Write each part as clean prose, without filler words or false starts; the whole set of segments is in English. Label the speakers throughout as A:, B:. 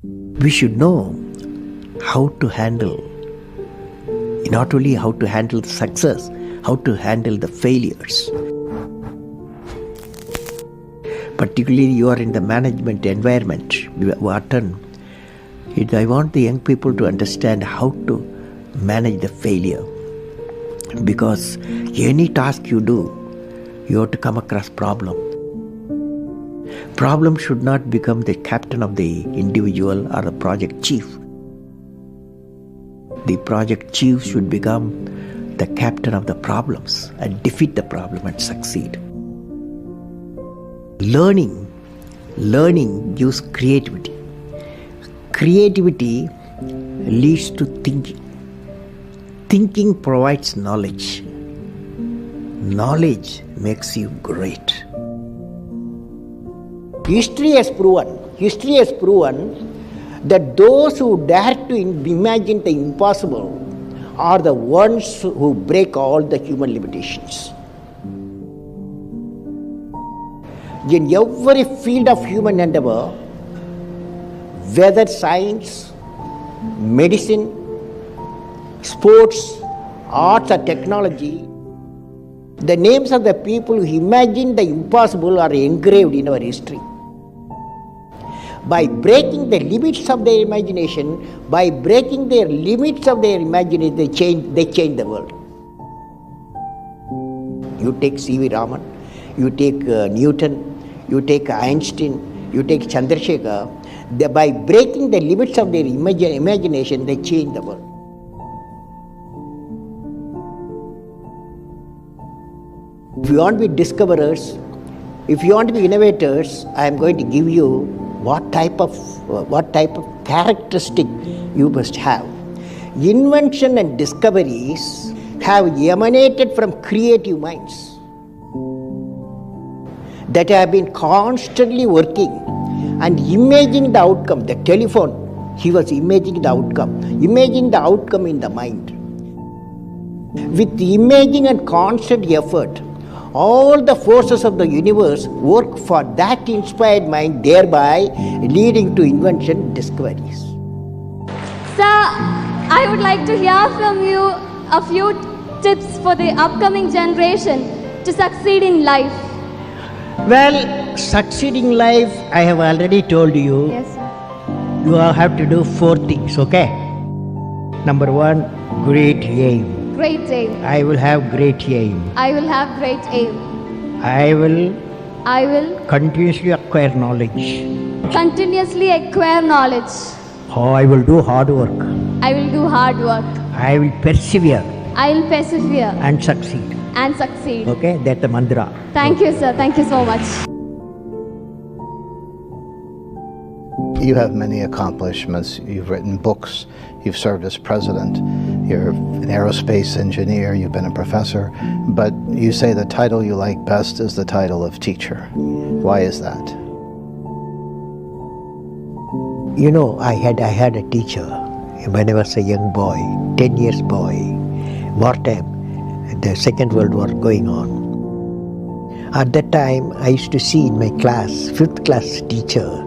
A: We should know how to handle, not only how to handle the success, how to handle the failures. Particularly you are in the management environment, Wharton. I want the young people to understand how to manage the failure. Because any task you do, you have to come across problem. Problem should not become the captain of the individual or the project chief. The project chief should become the captain of the problems and defeat the problem and succeed. Learning gives creativity. Creativity leads to thinking. Thinking provides knowledge. Knowledge makes you great. History has proven that those who dare to imagine the impossible are the ones who break all the human limitations. In every field of human endeavor, whether science, medicine, sports, arts or technology, the names of the people who imagined the impossible are engraved in our history. By breaking the limits of their imagination, they change the world. You take C.V. Raman, you take Newton, you take Einstein, you take Chandrasekhar. By breaking the limits of their imagination, they change the world. If you want to be discoverers, if you want to be innovators, I am going to give you what type of characteristic you must have. Invention and discoveries have emanated from creative minds that have been constantly working and imagining the outcome. The telephone, he was imagining the outcome in the mind. With the imaging and constant effort, all the forces of the universe work for that inspired mind, thereby leading to invention discoveries.
B: Sir, I would like to hear from you a few tips for the upcoming generation to succeed in life.
A: Well, succeeding life, I have already told you.
B: Yes, sir.
A: You have to do 4 things, okay? Number 1, great aim.
B: Great aim.
A: I will have great aim.
B: I will have great aim.
A: I will continuously acquire knowledge.
B: Continuously acquire knowledge.
A: Oh, I will do hard work.
B: I will do hard work.
A: I will persevere.
B: I will persevere.
A: And succeed.
B: And succeed.
A: Okay, that's the mantra.
B: Thank you, sir. Thank you so much.
C: You have many accomplishments. You've written books. You've served as president. You're an aerospace engineer. You've been a professor. But you say the title you like best is the title of teacher. Why is that?
A: You know, I had a teacher when I was a young boy, 10 years boy, wartime, the Second World War going on. At that time, I used to see in my class, 5th class teacher,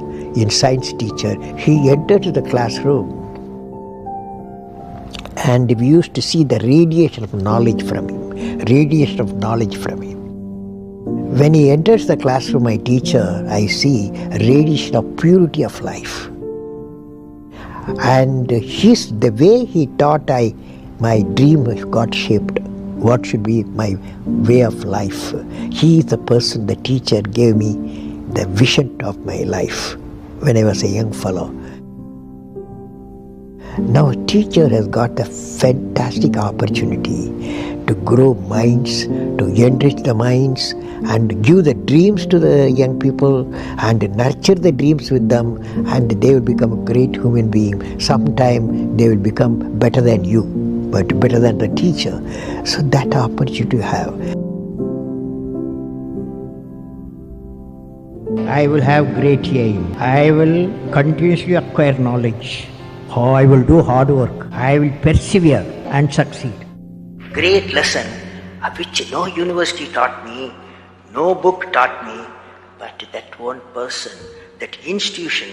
A: science teacher, he entered the classroom and we used to see the radiation of knowledge from him. When he enters the classroom, my teacher, I see a radiation of purity of life. And the way he taught, my dream got shaped. What should be my way of life? He is the person, the teacher gave me the vision of my life when I was a young fellow. Now a teacher has got a fantastic opportunity to grow minds, to enrich the minds and give the dreams to the young people and nurture the dreams with them, and they will become a great human being. Sometime they will become better than you, but better than the teacher. So that opportunity you have. I will have great aim. I will continuously acquire knowledge. Oh, I will do hard work. I will persevere and succeed. Great lesson which no university taught me, no book taught me, but that one person, that institution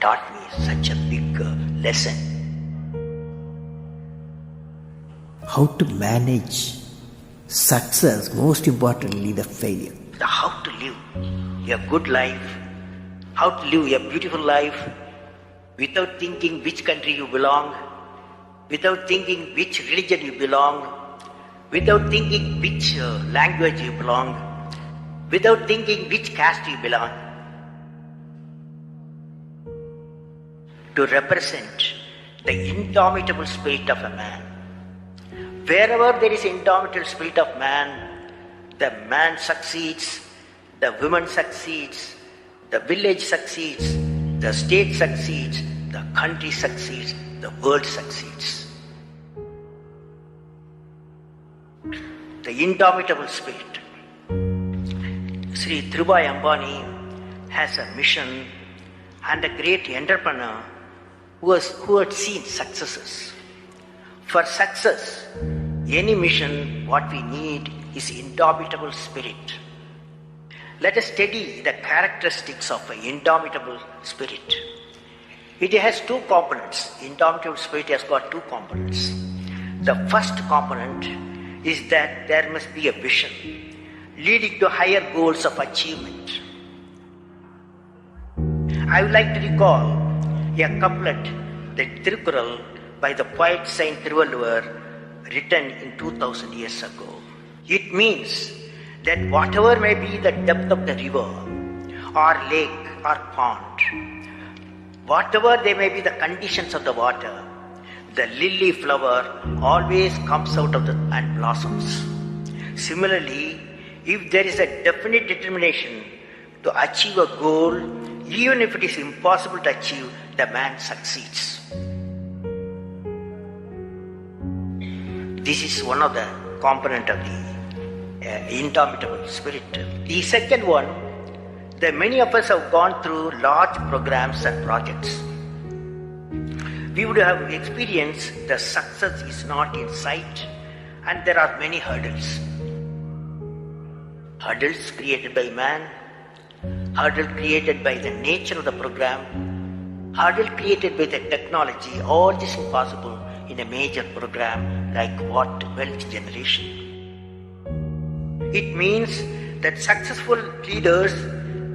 A: taught me such a big lesson. How to manage success, most importantly the failure. How to live a good life, how to live a beautiful life without thinking which country you belong, without thinking which religion you belong, without thinking which language you belong, without thinking which caste you belong. To represent the indomitable spirit of a man. Wherever there is indomitable spirit of man, the man succeeds, the woman succeeds, the village succeeds, the state succeeds, the country succeeds, the world succeeds. The indomitable spirit. Sri Dhirubhai Ambani has a mission and a great entrepreneur who had seen successes. For success, any mission, what we need is indomitable spirit. Let us study the characteristics of an indomitable spirit. It has two components. Indomitable spirit has got two components. The first component is that there must be a vision leading to higher goals of achievement. I would like to recall a couplet, the Tirukkural, by the poet Saint Thiruvalluvar, written in 2000 years ago. It means that whatever may be the depth of the river or lake or pond, whatever they may be the conditions of the water, the lily flower always comes out of and blossoms. Similarly, if there is a definite determination to achieve a goal, even if it is impossible to achieve, the man succeeds. This is one of the component of the indomitable spirit. The second one, that many of us have gone through large programs and projects. We would have experienced the success is not in sight and there are many hurdles. Hurdles created by man, hurdle created by the nature of the program, hurdle created by the technology. All this is possible in a major program like what wealth generation. It means that successful leaders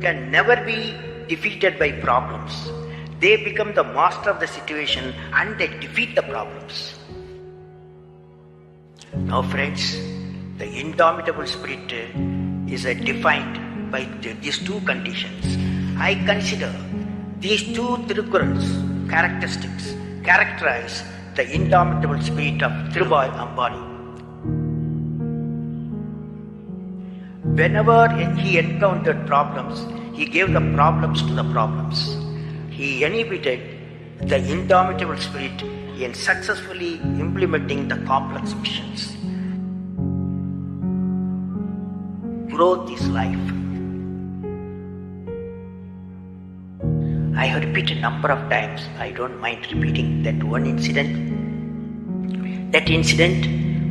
A: can never be defeated by problems. They become the master of the situation and they defeat the problems. Now friends, the indomitable spirit is defined by these two conditions. I consider these two Tirukkurals characteristics characterize the indomitable spirit of Dhirubhai Ambani. Whenever he encountered problems, he gave the problems to the problems. He inhibited the indomitable spirit in successfully implementing the complex missions. Growth is life. I have repeated a number of times, I don't mind repeating that one incident. That incident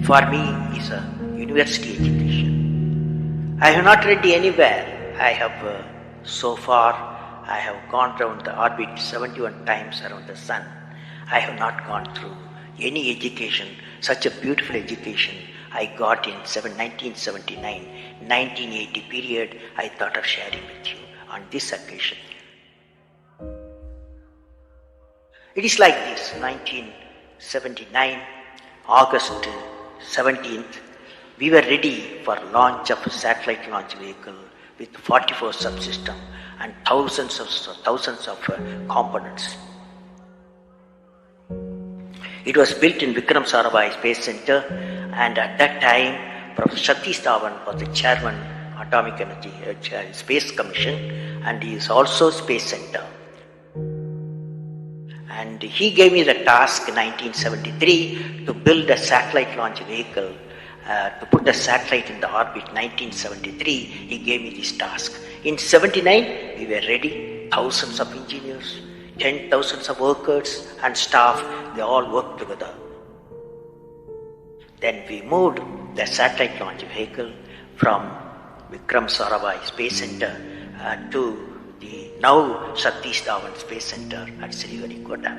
A: for me is a university education. I have not read anywhere. I have so far, I have gone round the orbit 71 times around the sun. I have not gone through any education, such a beautiful education I got in 1979, 1980 period. I thought of sharing with you on this occasion. It is like this, 1979, August 17th, we were ready for launch of a satellite launch vehicle with 44 subsystems and thousands of components. It was built in Vikram Sarabhai Space Center, and at that time, Professor Satish Dhawan was the chairman, Atomic Energy Space Commission, and he is also Space Center. And he gave me the task in 1973 to build a satellite launch vehicle, to put the satellite in the orbit. 1973, he gave me this task. In 79, we were ready, thousands of engineers, 10,000 of workers and staff, they all worked together. Then we moved the satellite launch vehicle from Vikram Sarabhai Space Center to the now Satish Dhawan Space Center at Sriharikota.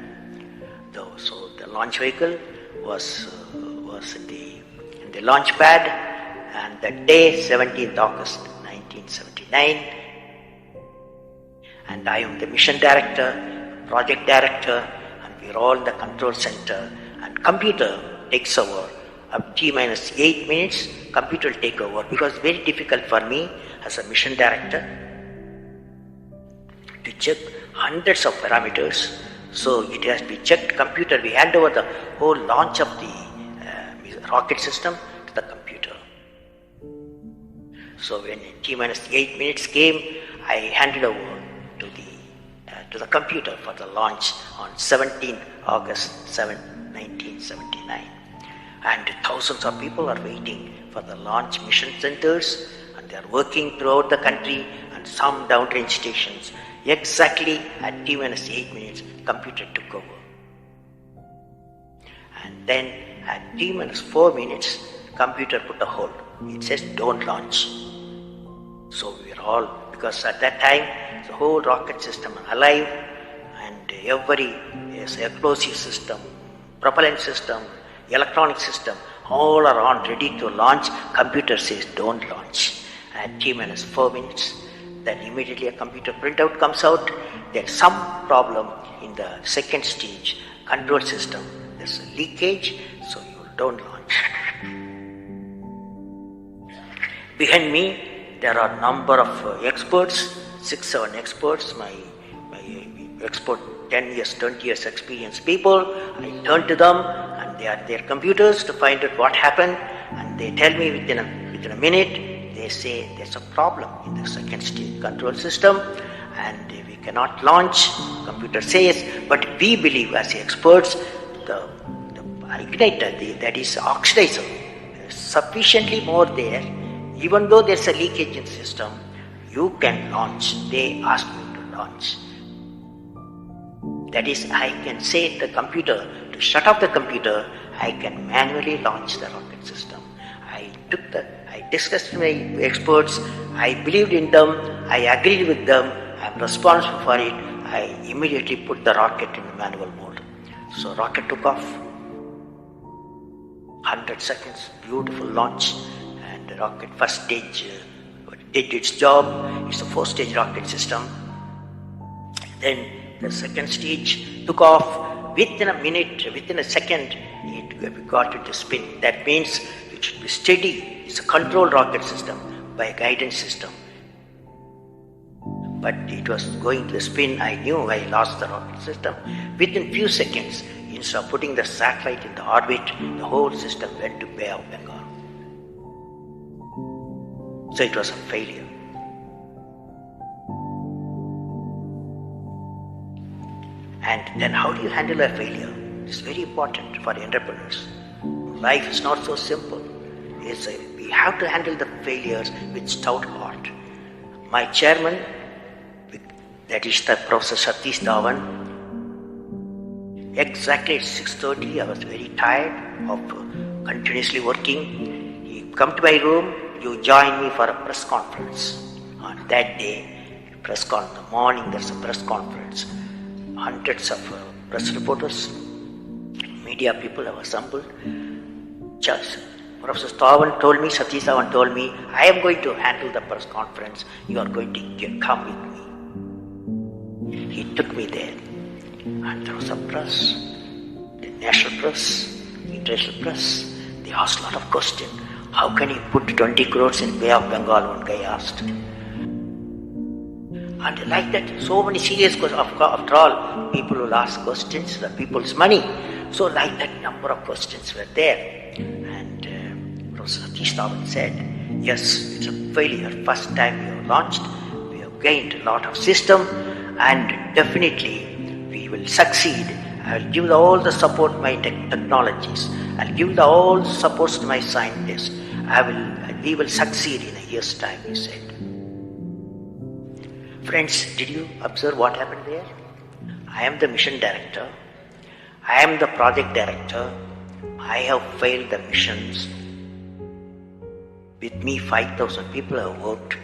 A: So the launch vehicle was in the launch pad, and that day, 17th August 1979, and I am the mission director, project director, and we are all in the control center, and computer takes over. Up T-8 minutes, computer will take over, because it's very difficult for me as a mission director to check hundreds of parameters. So it has to be checked. Computer, we hand over the whole launch of the rocket system to the computer. So when T-8 minutes came, I handed over to the computer for the launch on 17th August 1979. And thousands of people are waiting for the launch mission centers, and they are working throughout the country and some downrange stations. Exactly at T-8 minutes, computer took over. And then at T-4 minutes, computer put a hold. It says don't launch. So we are all, because at that time, the whole rocket system is alive, and every explosive system, propellant system, electronic system, all are on ready to launch. Computer says don't launch. At T-4 minutes, then immediately a computer printout comes out. There's some problem in the second stage control system. There's a leakage, so you don't launch. Behind me, there are a number of experts, 6-7 experts, my expert 10 years, 20 years experience people. I turn to them, and they are their computers to find out what happened, and they tell me within a minute. They say there's a problem in the second stage control system and we cannot launch. Computer says, but we believe as experts, the igniter, that is oxidizer, is sufficiently more there. Even though there's a leakage in the system, you can launch. They ask me to launch. That is, I can say to the computer to shut off the computer. I can manually launch the rocket system. I discussed with my experts, I believed in them, I agreed with them, I am responsible for it. I immediately put the rocket in the manual mode. So rocket took off, 100 seconds, beautiful launch, and the rocket first stage did its job. It's a 4-stage rocket system. Then the second stage took off. Within a minute, within a second, it got it to spin. That means it should be steady. It's a controlled rocket system by a guidance system. But it was going to spin. I knew I lost the rocket system. Within few seconds, instead of putting the satellite in the orbit, the whole system went to Bay of Bengal. So it was a failure. And then how do you handle a failure? It's very important for entrepreneurs. Life is not so simple. We have to handle the failures with stout heart. My chairman, that is the Professor Satish Dhawan, exactly at 6:30, I was very tired of continuously working. He come to my room, you join me for a press conference. On that day, in the morning, there's a press conference. Hundreds of press reporters, media people have assembled. Just Professor Dhawan told me, Satish Dhawan told me, I am going to handle the press conference. You are going to come with me. He took me there. And there was a press, the national press, international press. They asked a lot of questions. How can you put 20 crores in Bay of Bengal? One guy asked. And like that, so many serious questions. After all, people will ask questions, the people's money. So like that, number of questions were there. And Professor Satish Dhawan said, yes, it's a failure. First time we have launched, we have gained a lot of system, and definitely we will succeed. I will give all the support to my technologies. I will give all the supports to my scientists. We will succeed in a year's time, he said. Friends, did you observe what happened there? I am the mission director. I am the project director. I have failed the missions. With me, 5,000 people have worked.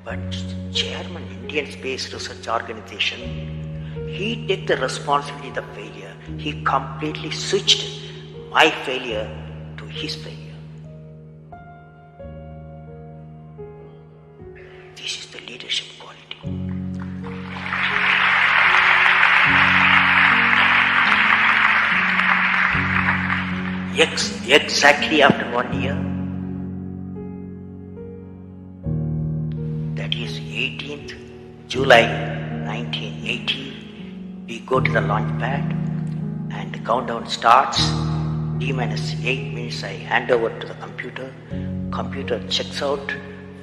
A: But chairman Indian Space Research Organization, he took the responsibility of the failure. He completely switched my failure to his failure. This is the leadership quality. Exactly after 1 year, that is 18th July 1980, we go to the launch pad and the countdown starts. T-minus 8 minutes I hand over to the computer. Computer checks out.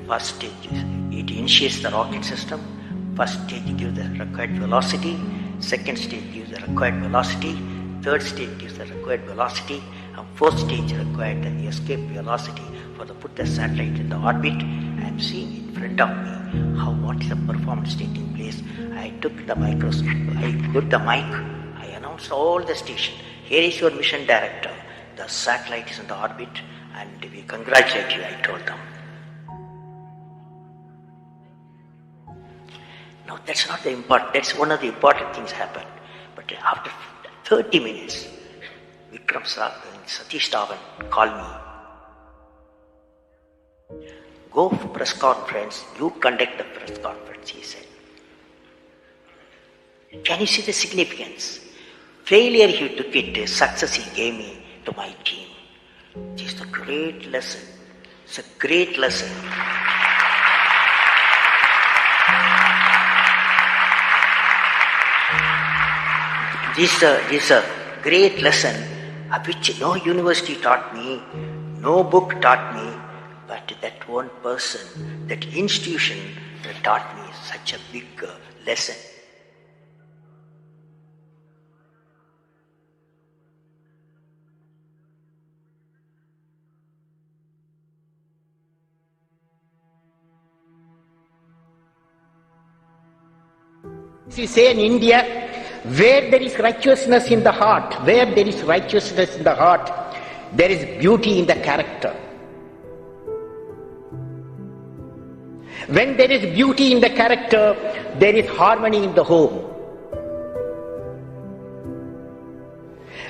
A: First stage, it initiates the rocket system. First stage gives the required velocity. Second stage gives the required velocity. Third stage gives the required velocity. And fourth stage required the escape velocity for the put the satellite in the orbit. I am seeing in front of me what is the performance taking place. I took the microscope, I put the mic, I announced all the station. Here is your mission director. The satellite is in the orbit and we congratulate you, I told them. Now that's not the important, that's one of the important things happened. But after 30 minutes, Vikram Satish Dhawan called me. Go for press conference, you conduct the press conference, he said. Can you see the significance? Failure he took it, success he gave me to my team. This is a great lesson. It's a great lesson. This is a great lesson which no university taught me, no book taught me, but that one person, that institution taught me such a big lesson.
D: We say in India, where there is righteousness in the heart, there is beauty in the character. When there is beauty in the character, there is harmony in the home.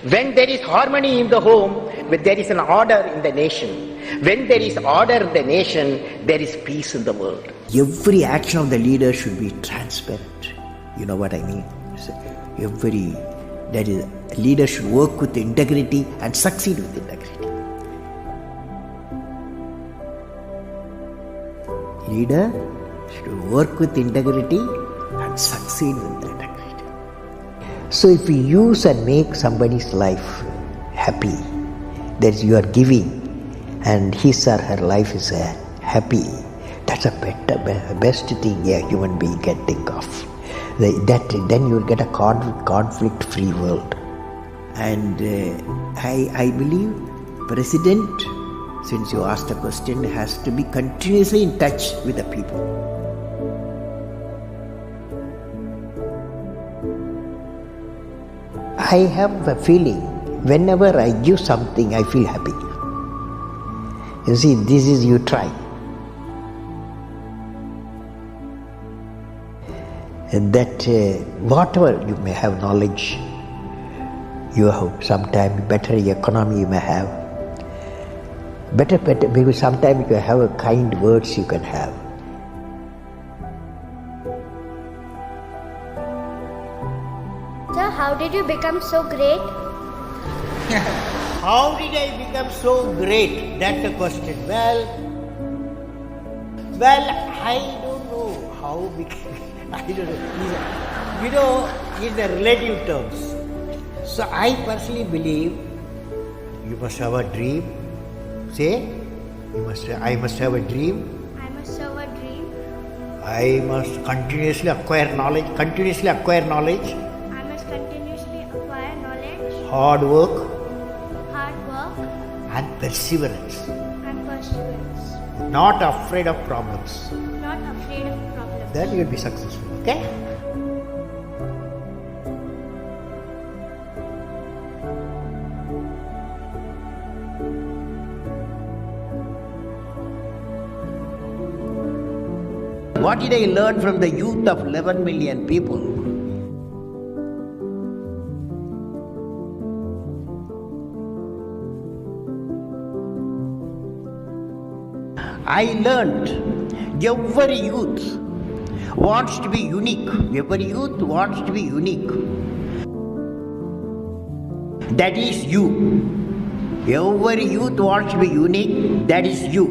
D: When there is harmony in the home, there is an order in the nation. When there is order in the nation, there is peace in the world.
A: Every action of the leader should be transparent. You know what I mean? That is, a leader should work with integrity and succeed with integrity. Leader should work with integrity and succeed with integrity. So if we use and make somebody's life happy, that is, you are giving and his or her life is happy, that's a best thing a human being can think of. Then you will get a conflict-free world. And I believe President, since you asked the question, has to be continuously in touch with the people. I have a feeling, whenever I give something, I feel happy. You see, this is you try. That whatever you may have knowledge, you have sometimes better economy you may have, better because sometimes you have a kind words you can have.
E: Sir, how did you become so great?
A: How did I become so great? That's the question. Well, I don't know how became. I don't know. In the relative terms. So I personally believe you must have a dream. Say, I must have a dream.
E: I must have a dream.
A: I must continuously acquire knowledge.
E: I must continuously acquire knowledge.
A: Hard work.
E: And
A: perseverance.
E: perseverance.
A: Not afraid of problems.
E: Not afraid of problems.
A: Then you will be successful. Okay?
D: What did I learn from the youth of 11 million people? I learned every youth wants to be unique. Every youth wants to be unique. That is you. Every youth wants to be unique. That is you.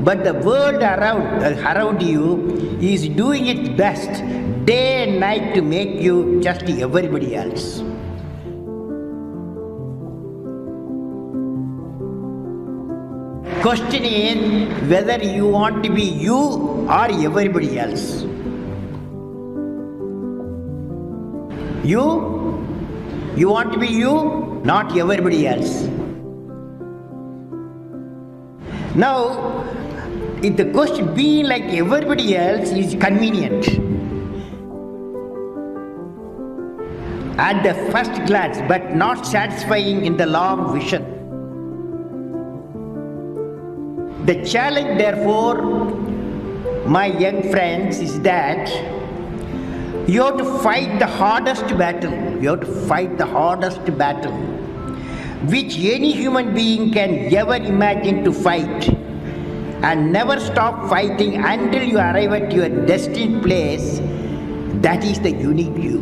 D: But the world around you is doing its best day and night to make you just everybody else. Question is whether you want to be you or everybody else. You want to be you, not everybody else. Now, if the question being like everybody else is convenient at the first glance, but not satisfying in the long vision. The challenge, therefore, my young friends, is that you have to fight the hardest battle. You have to fight the hardest battle which any human being can ever imagine to fight, and never stop fighting until you arrive at your destined place. That is the unique you.